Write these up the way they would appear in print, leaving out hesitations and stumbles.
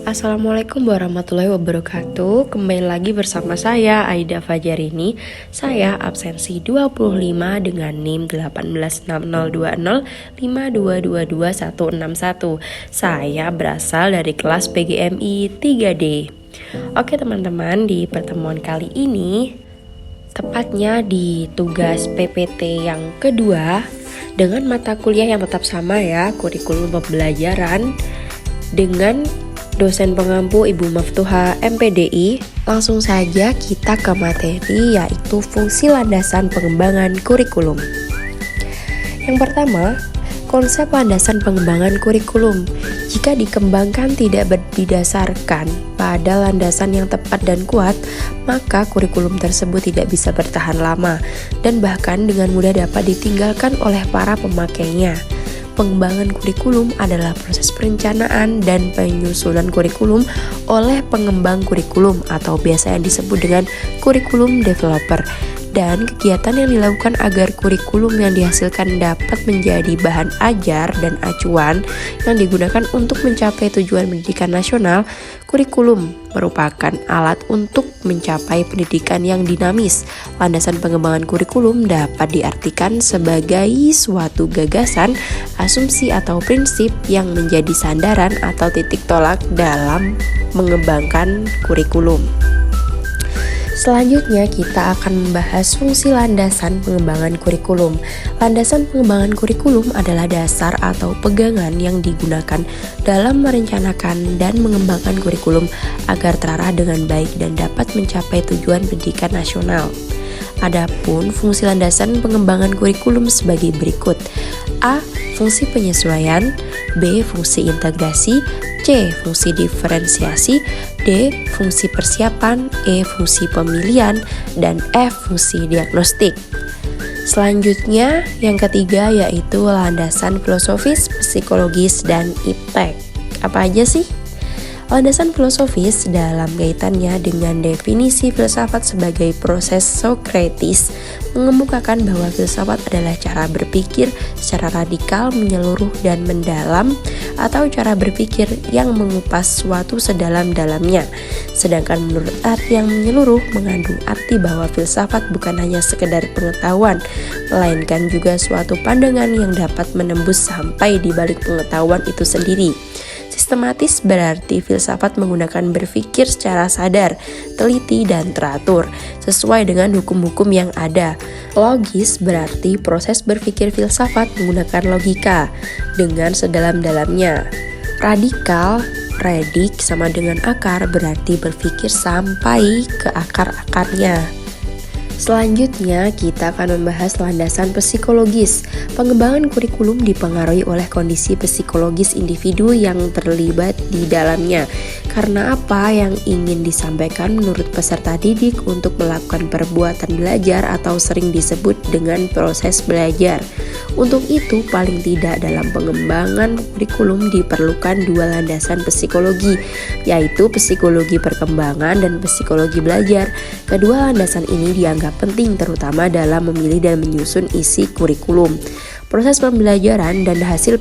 Assalamualaikum warahmatullahi wabarakatuh. Kembali lagi bersama saya Aida Fajarini. Saya absensi 25 dengan NIM 1860205222161. Saya berasal dari kelas PGMI 3D. Oke teman-teman, di pertemuan kali ini, tepatnya di tugas PPT yang kedua, dengan mata kuliah yang tetap sama ya, kurikulum pembelajaran, dengan dosen pengampu Ibu Maftuha MPDI. Langsung saja kita ke materi, yaitu fungsi landasan pengembangan kurikulum. Yang pertama, konsep landasan pengembangan kurikulum. Jika dikembangkan tidak berdasarkan pada landasan yang tepat dan kuat, maka kurikulum tersebut tidak bisa bertahan lama dan bahkan dengan mudah dapat ditinggalkan oleh para pemakainya. Pengembangan kurikulum adalah proses perencanaan dan penyusunan kurikulum oleh pengembang kurikulum atau biasa yang disebut dengan kurikulum developer, dan kegiatan yang dilakukan agar kurikulum yang dihasilkan dapat menjadi bahan ajar dan acuan yang digunakan untuk mencapai tujuan pendidikan nasional. Kurikulum merupakan alat untuk mencapai pendidikan yang dinamis. Landasan pengembangan kurikulum dapat diartikan sebagai suatu gagasan, asumsi atau prinsip yang menjadi sandaran atau titik tolak dalam mengembangkan kurikulum. Selanjutnya kita akan membahas fungsi landasan pengembangan kurikulum. Landasan pengembangan kurikulum adalah dasar atau pegangan yang digunakan dalam merencanakan dan mengembangkan kurikulum agar terarah dengan baik dan dapat mencapai tujuan pendidikan nasional. Adapun fungsi landasan pengembangan kurikulum sebagai berikut: A. Fungsi penyesuaian, B. Fungsi integrasi, C. Fungsi diferensiasi, D. Fungsi persiapan, E. Fungsi pemilihan, dan F. Fungsi diagnostik. Selanjutnya, yang ketiga yaitu landasan filosofis, psikologis, dan iptek. Apa aja sih? Landasan filosofis dalam kaitannya dengan definisi filsafat sebagai proses Sokrates mengemukakan bahwa filsafat adalah cara berpikir secara radikal, menyeluruh, dan mendalam, atau cara berpikir yang mengupas suatu sedalam-dalamnya. Sedangkan menurut arti yang menyeluruh mengandung arti bahwa filsafat bukan hanya sekedar pengetahuan, melainkan juga suatu pandangan yang dapat menembus sampai di balik pengetahuan itu sendiri. Sistematis berarti filsafat menggunakan berpikir secara sadar, teliti, dan teratur, sesuai dengan hukum-hukum yang ada. Logis berarti proses berpikir filsafat menggunakan logika, dengan sedalam-dalamnya. Radikal, redik sama dengan akar, berarti berpikir sampai ke akar-akarnya. Selanjutnya, kita akan membahas landasan psikologis. Pengembangan kurikulum dipengaruhi oleh kondisi psikologis individu yang terlibat di dalamnya. Karena apa yang ingin disampaikan menurut peserta didik untuk melakukan perbuatan belajar atau sering disebut dengan proses belajar. Untuk itu, paling tidak dalam pengembangan kurikulum diperlukan dua landasan psikologi, yaitu psikologi perkembangan dan psikologi belajar. Kedua landasan ini dianggap penting terutama dalam memilih dan menyusun isi kurikulum, proses pembelajaran, dan hasil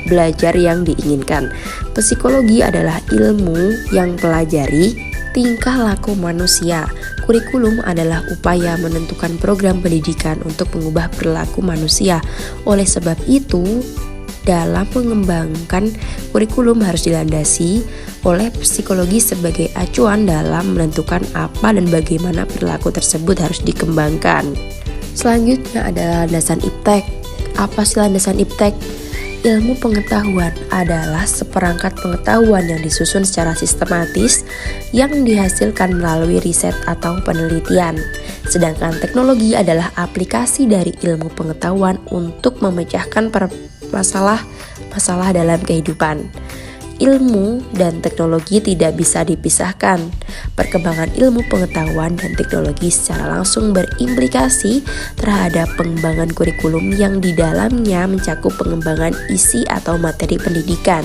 belajar yang diinginkan. Psikologi adalah ilmu yang pelajari tingkah laku manusia. Kurikulum adalah upaya menentukan program pendidikan untuk mengubah perilaku manusia. Oleh sebab itu, dalam mengembangkan kurikulum harus dilandasi oleh psikologi sebagai acuan dalam menentukan apa dan bagaimana perilaku tersebut harus dikembangkan. Selanjutnya adalah landasan iptek. Apa sih landasan iptek? Ilmu pengetahuan adalah seperangkat pengetahuan yang disusun secara sistematis yang dihasilkan melalui riset atau penelitian. Sedangkan teknologi adalah aplikasi dari ilmu pengetahuan untuk memecahkan masalah dalam kehidupan. Ilmu dan teknologi tidak bisa dipisahkan. Perkembangan ilmu pengetahuan dan teknologi secara langsung berimplikasi terhadap pengembangan kurikulum yang di dalamnya mencakup pengembangan isi atau materi pendidikan,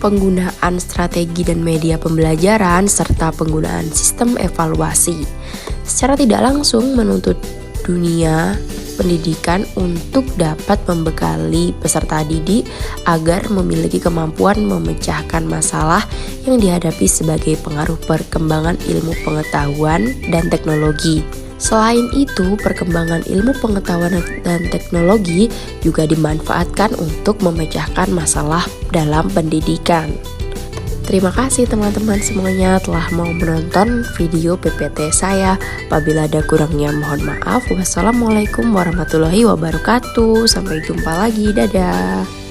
penggunaan strategi dan media pembelajaran, serta penggunaan sistem evaluasi. Secara tidak langsung menuntut dunia pendidikan untuk dapat membekali peserta didik agar memiliki kemampuan memecahkan masalah yang dihadapi sebagai pengaruh perkembangan ilmu pengetahuan dan teknologi. Selain itu, perkembangan ilmu pengetahuan dan teknologi juga dimanfaatkan untuk memecahkan masalah dalam pendidikan. Terima kasih teman-teman semuanya telah mau menonton video PPT saya. Apabila ada kurangnya mohon maaf. Wassalamualaikum warahmatullahi wabarakatuh. Sampai jumpa lagi. Dadah.